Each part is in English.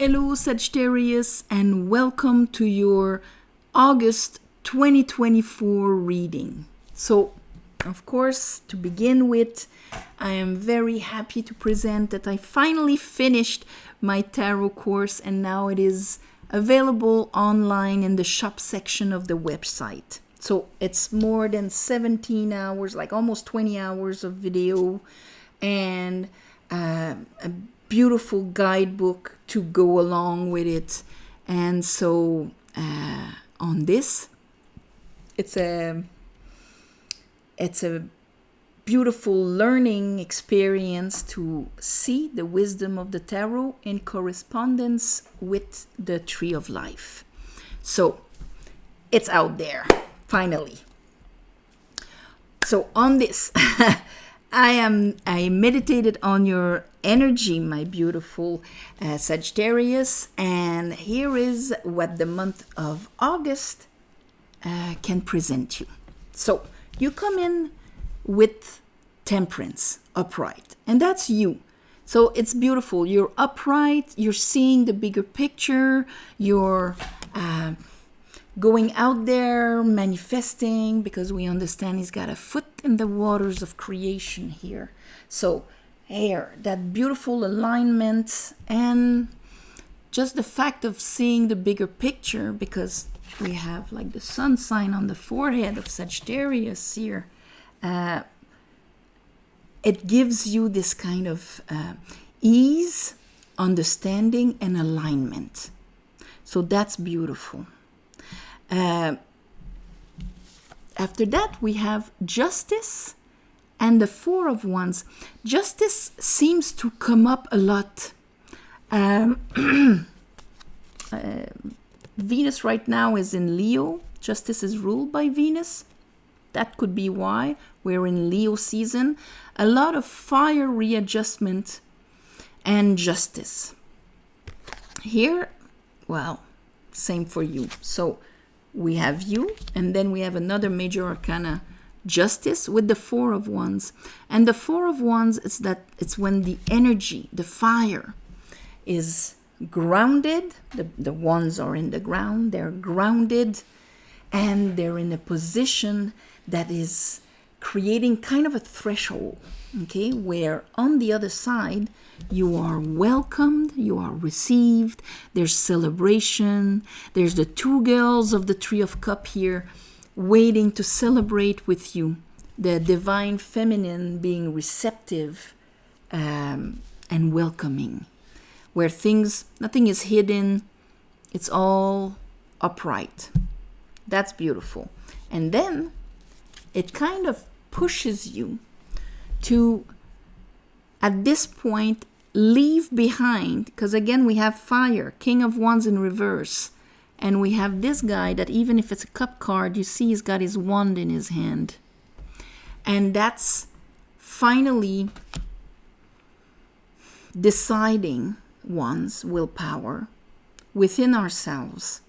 Hello Sagittarius, and welcome to your August 2024 reading. So, of course, to begin with, I am very happy to present that I finally finished my tarot course, and now it is available online in the shop section of the website. So it's more than 17 hours, like almost 20 hours of video, and a beautiful guidebook to go along with it. And so on this, it's a beautiful learning experience to see the wisdom of the tarot in correspondence with the tree of life. So it's out there finally. So on this I meditated on your energy, my beautiful Sagittarius, and here is what the month of August can present you. So you come in with Temperance, upright, and that's you. So it's beautiful. You're upright, you're seeing the bigger picture, you're going out there manifesting, because we understand he's got a foot in the waters of creation here. So here, that beautiful alignment, and just the fact of seeing the bigger picture, because we have like the sun sign on the forehead of Sagittarius here. It gives you this kind of ease, understanding, and alignment. So that's beautiful. After that, we have Justice and the Four of Wands. Justice seems to come up a lot. Venus right now is in Leo. Justice is ruled by Venus. That could be why we're in Leo season. A lot of fire readjustment and justice. Here, well, same for you. So we have you, and then we have another major arcana, Justice, with the Four of Wands. And the Four of Wands, it's when the energy, the fire, is grounded. The wands are in the ground, they're grounded, and they're in a position that is creating kind of a threshold, okay, where on the other side you are welcomed, you are received, there's celebration, there's the two girls of the Three of Cups here waiting to celebrate with you, the divine feminine being receptive and welcoming, where nothing is hidden, it's all upright. That's beautiful. And then it kind of pushes you to, at this point, leave behind, because again we have fire, King of Wands in reverse, and we have this guy that even if it's a cup card, you see he's got his wand in his hand. And that's finally deciding one's willpower within ourselves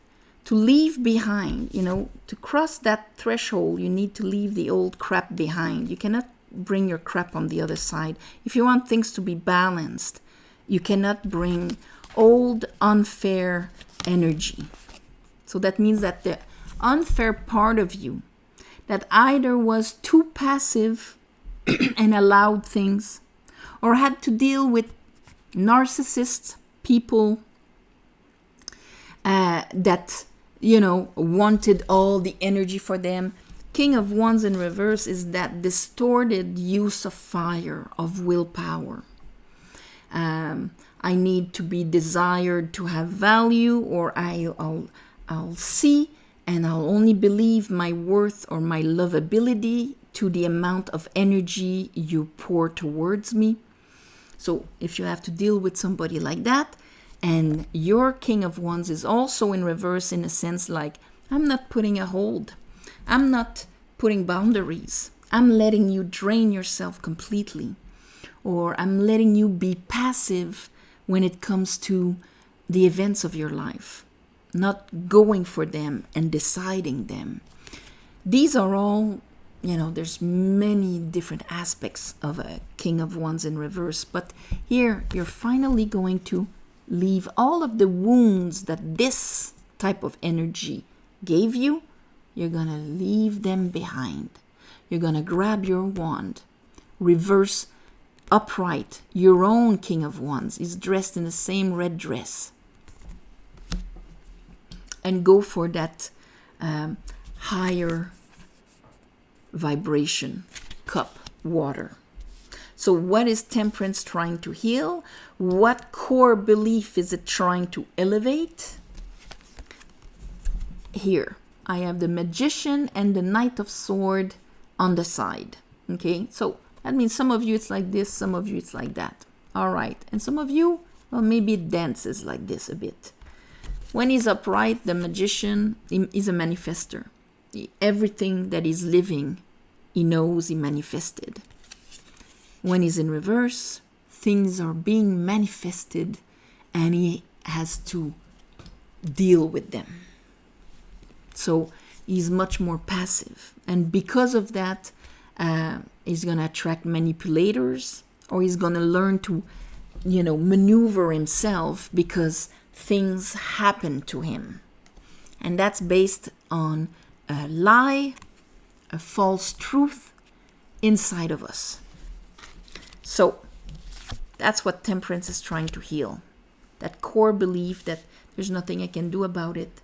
to leave behind, to cross that threshold, you need to leave the old crap behind. You cannot bring your crap on the other side. If you want things to be balanced, you cannot bring old, unfair energy. So that means that the unfair part of you that either was too passive and allowed things, or had to deal with narcissists, people that wanted all the energy for them. King of Wands in reverse is that distorted use of fire, of willpower. I need to be desired to have value, or I'll see and I'll only believe my worth or my lovability to the amount of energy you pour towards me. So if you have to deal with somebody like that, and your King of Wands is also in reverse, in a sense like, I'm not putting a hold, I'm not putting boundaries, I'm letting you drain yourself completely, or I'm letting you be passive when it comes to the events of your life, not going for them and deciding them. These are all, there's many different aspects of a King of Wands in reverse, but here you're finally going to leave all of the wounds that this type of energy gave you. You're going to leave them behind. You're going to grab your wand, reverse upright. Your own King of Wands is dressed in the same red dress. And go for that higher vibration cup, water. So what is Temperance trying to heal? What core belief is it trying to elevate? Here, I have the Magician and the Knight of Swords on the side. Okay, so that means some of you it's like this, some of you it's like that. All right, and some of you, well, maybe it dances like this a bit. When he's upright, the Magician is a manifester. Everything that is living, he knows he manifested. When he's in reverse, things are being manifested and he has to deal with them. So he's much more passive. And because of that, he's going to attract manipulators, or he's going to learn to, maneuver himself because things happen to him. And that's based on a lie, a false truth inside of us. So that's what Temperance is trying to heal. That core belief that there's nothing I can do about it.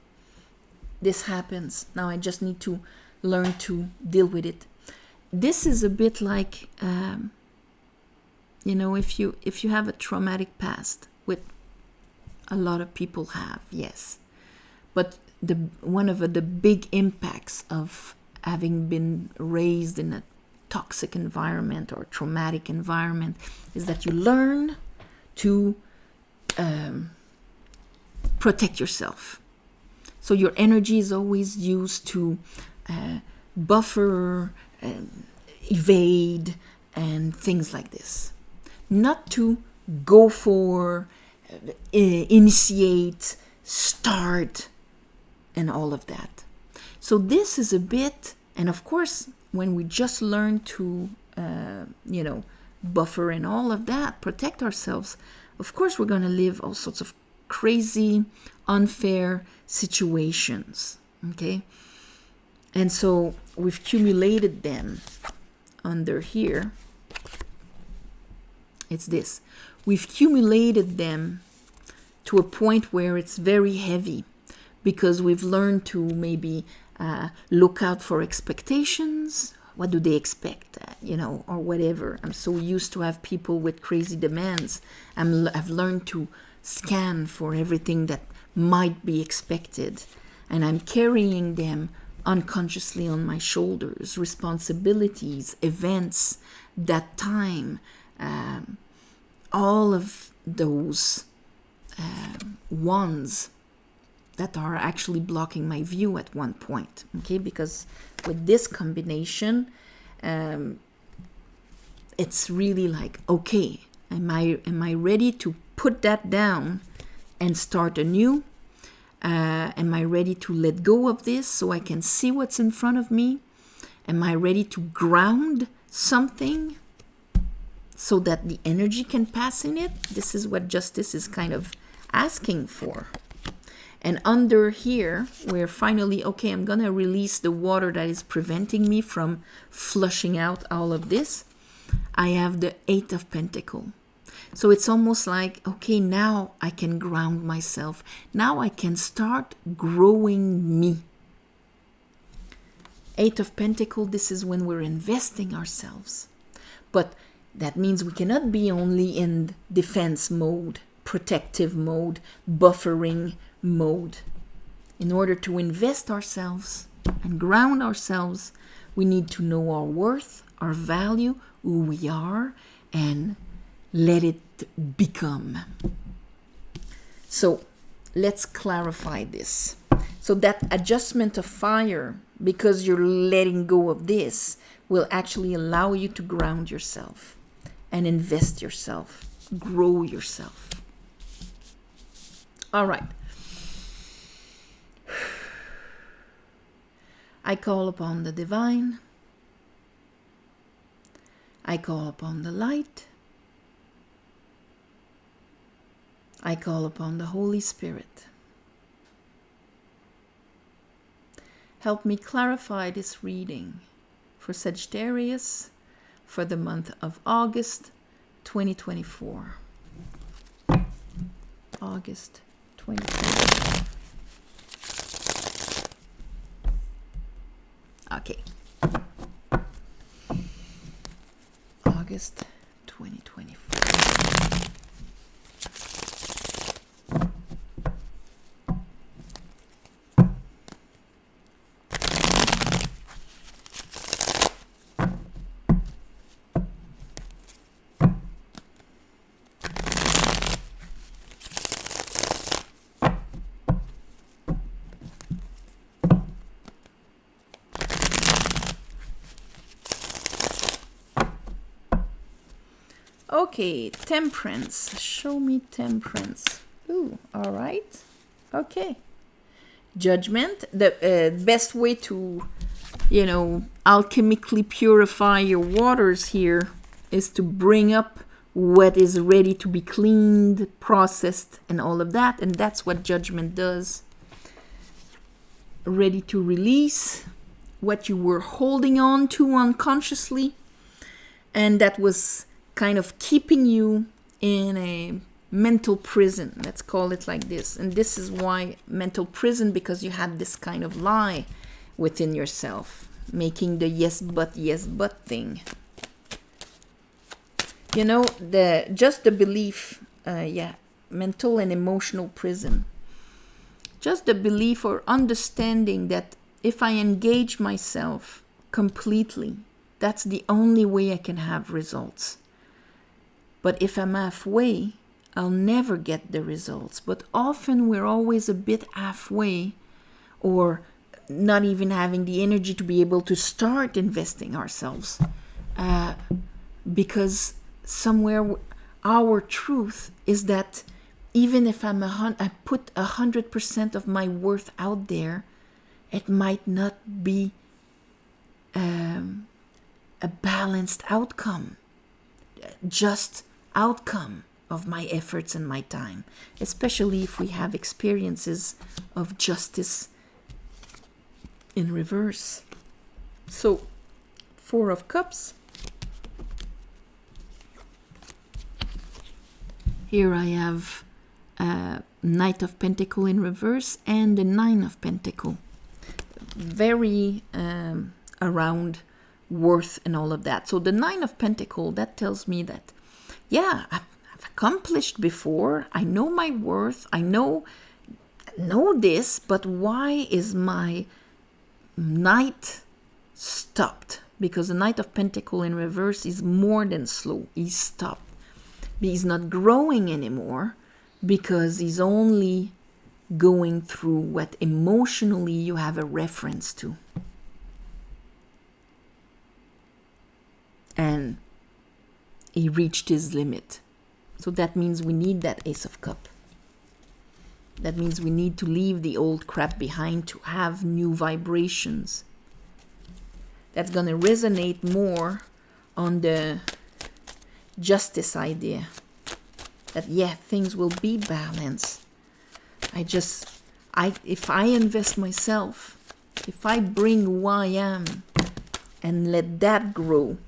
This happens. Now I just need to learn to deal with it. This is a bit like, if you have a traumatic past, with a lot of people have, yes. But one of the big impacts of having been raised in a toxic environment or traumatic environment is that you learn to protect yourself. So your energy is always used to buffer, evade, and things like this. Not to go for, initiate, start, and all of that. So this is a bit, and of course, when we just learn to, buffer and all of that, protect ourselves, of course, we're going to live all sorts of crazy, unfair situations, okay? And so we've accumulated them under here. It's this. We've accumulated them to a point where it's very heavy because we've learned to maybe look out for expectations. What do they expect, or whatever. I'm so used to have people with crazy demands. I've learned to scan for everything that might be expected. And I'm carrying them unconsciously on my shoulders, responsibilities, events, that time, all of those ones that are actually blocking my view at one point, okay? Because with this combination, it's really like, okay, am I ready to put that down and start anew? Am I ready to let go of this so I can see what's in front of me? Am I ready to ground something so that the energy can pass in it? This is what justice is kind of asking for. And under here, we're finally, okay, I'm going to release the water that is preventing me from flushing out all of this. I have the 8 of Pentacles. So it's almost like, okay, now I can ground myself. Now I can start growing me. 8 of Pentacles, this is when we're investing ourselves. But that means we cannot be only in defense mode, protective mode, buffering mode. In order to invest ourselves and ground ourselves, we need to know our worth, our value, who we are, and let it become. So let's clarify this. So that adjustment of fire, because you're letting go of this, will actually allow you to ground yourself and invest yourself, grow yourself. All right. I call upon the divine. I call upon the light. I call upon the Holy Spirit. Help me clarify this reading for Sagittarius for the month of August 2024. August 2024. Okay. August 2024. Okay, temperance. Show me temperance. Ooh, all right. Okay. Judgment. The best way to, alchemically purify your waters here is to bring up what is ready to be cleaned, processed, and all of that. And that's what judgment does. Ready to release what you were holding on to unconsciously. And that was kind of keeping you in a mental prison. Let's call it like this. And this is why mental prison, because you had this kind of lie within yourself, making the yes but thing. Just the belief, mental and emotional prison. Just the belief or understanding that if I engage myself completely, that's the only way I can have results. But if I'm halfway, I'll never get the results. But often we're always a bit halfway, or not even having the energy to be able to start investing ourselves. Because somewhere our truth is that even if I put 100% of my worth out there, it might not be a balanced outcome. Just outcome of my efforts and my time, especially if we have experiences of justice in reverse. So, 4 of Cups. Here I have Knight of Pentacle in reverse and the 9 of Pentacle. Very around worth and all of that. So the 9 of Pentacle, that tells me that, I've accomplished before. I know my worth. I know this, but why is my Knight stopped? Because the Knight of Pentacle in reverse is more than slow. He's stopped. He's not growing anymore because he's only going through what emotionally you have a reference to. And he reached his limit. So that means we need that Ace of Cups. That means we need to leave the old crap behind to have new vibrations. That's going to resonate more on the justice idea. That, things will be balanced. If I invest myself, if I bring who I am and let that grow,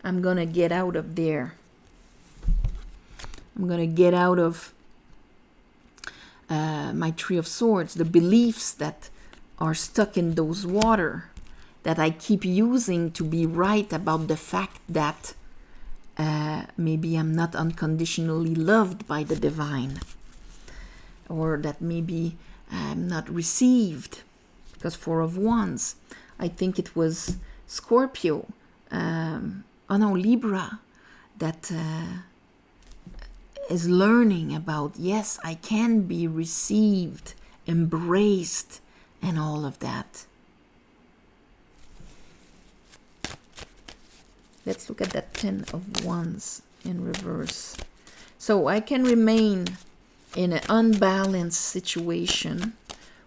I'm going to get out of there. I'm going to get out of my Three of Swords, the beliefs that are stuck in those water that I keep using to be right about the fact that maybe I'm not unconditionally loved by the divine, or that maybe I'm not received. Because 4 of Wands, I think it was Scorpio, Libra, that is learning about, yes, I can be received, embraced, and all of that. Let's look at that 10 of Wands in reverse. So I can remain in an unbalanced situation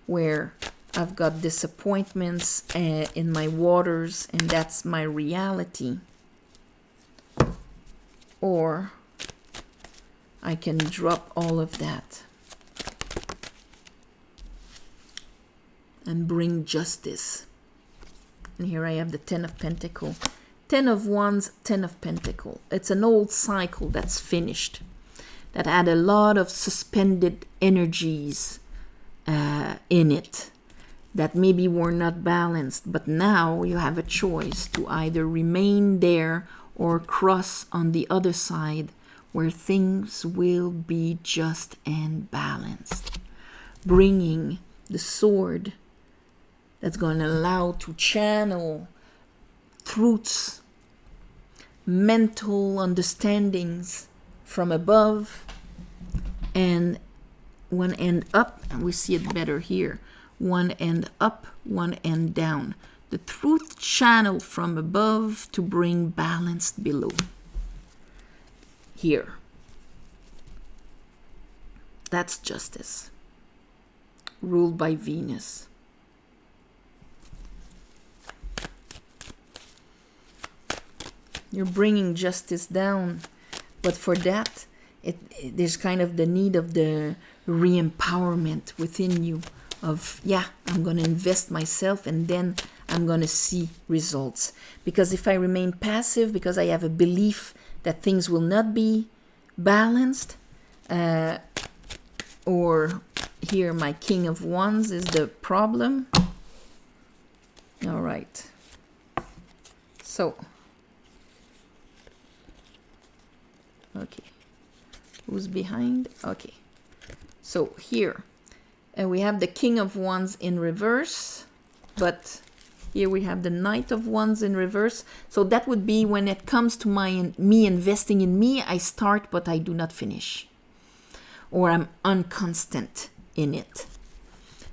where I've got disappointments in my waters, and that's my reality. Or I can drop all of that and bring justice. And here I have the 10 of Pentacles. 10 of Wands, 10 of Pentacles. It's an old cycle that's finished, that had a lot of suspended energies in it that maybe were not balanced. But now you have a choice to either remain there or cross on the other side where things will be just and balanced. Bringing the sword that's going to allow to channel truths, mental understandings from above, and one end up, and we see it better here, one end up, one end down. The truth channel from above to bring balance below. Here. That's justice. Ruled by Venus. You're bringing justice down, but for that, there's kind of the need of the re-empowerment within you of, yeah, I'm going to invest myself and then I'm going to see results. Because if I remain passive, because I have a belief that things will not be balanced, or here my King of Wands is the problem. All right. So, okay. Who's behind? Okay. So here, we have the King of Wands in reverse, but here we have the Knight of Wands in reverse. So that would be when it comes to me investing in me, I start, but I do not finish. Or I'm unconstant in it.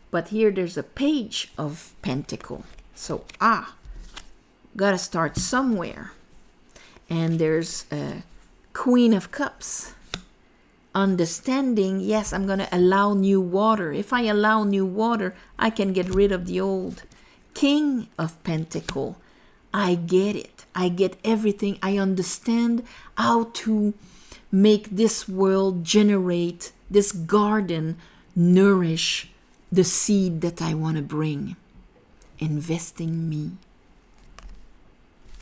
But here there's a Page of Pentacle. So, gotta start somewhere. And there's a Queen of Cups. Understanding, yes, I'm going to allow new water. If I allow new water, I can get rid of the old. King of Pentacle, I get it. I get everything. I understand how to make this world generate, this garden nourish the seed that I want to bring. Investing me.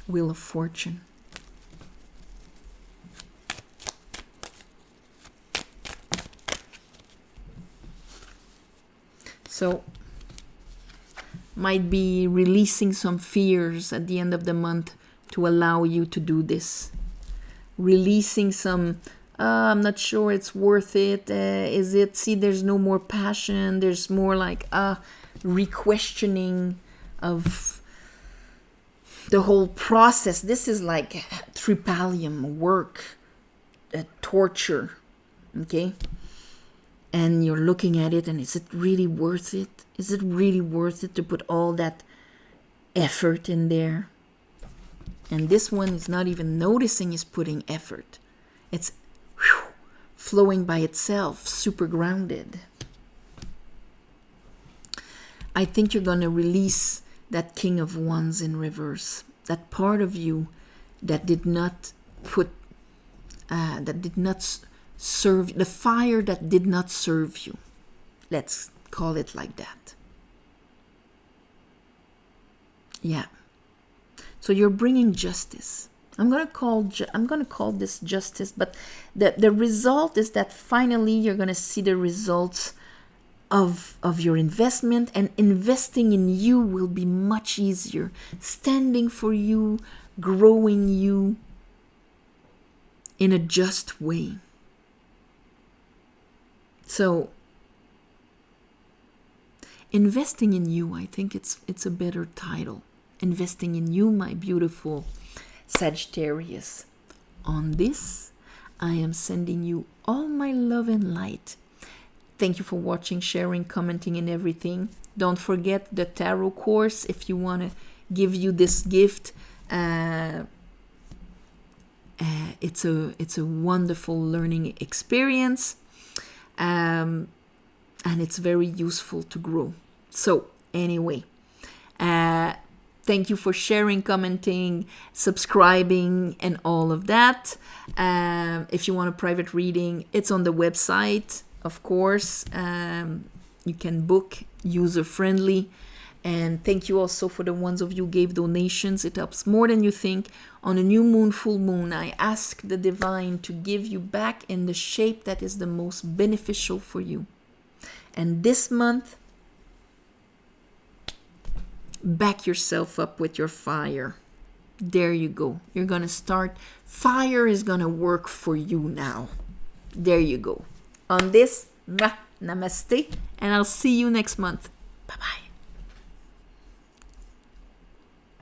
Wheel of Fortune. So, might be releasing some fears at the end of the month to allow you to do this. Releasing some, I'm not sure it's worth it. Is it? See, there's no more passion. There's more like re-questioning of the whole process. This is like tripalium work, torture, okay? And you're looking at it and is it really worth it? Is it really worth it to put all that effort in there? And this one is not even noticing is putting effort. It's flowing by itself, super grounded. I think you're going to release that King of Wands in reverse. That part of you that did not serve, the fire that did not serve you. Let's call it like that. Yeah. So you're bringing justice. I'm gonna call this justice, but the result is that finally you're gonna see the results of your investment, and investing in you will be much easier. Standing for you, growing you in a just way. So, investing in you, I think it's a better title. Investing in you, my beautiful Sagittarius. On this, I am sending you all my love and light. Thank you for watching, sharing, commenting, and everything. Don't forget the tarot course if you want to give you this gift. It's a wonderful learning experience. And it's very useful to grow. So anyway, Thank you for sharing, commenting, subscribing, and all of that. If you want a private reading, it's on the website, of course. You can book, user-friendly. And thank you also for the ones of you who gave donations. It helps more than you think. On a new moon, full moon, I ask the divine to give you back in the shape that is the most beneficial for you. And this month, back yourself up with your fire. There you go. You're going to start. Fire is going to work for you now. There you go. On this, namaste, and I'll see you next month. Bye-bye.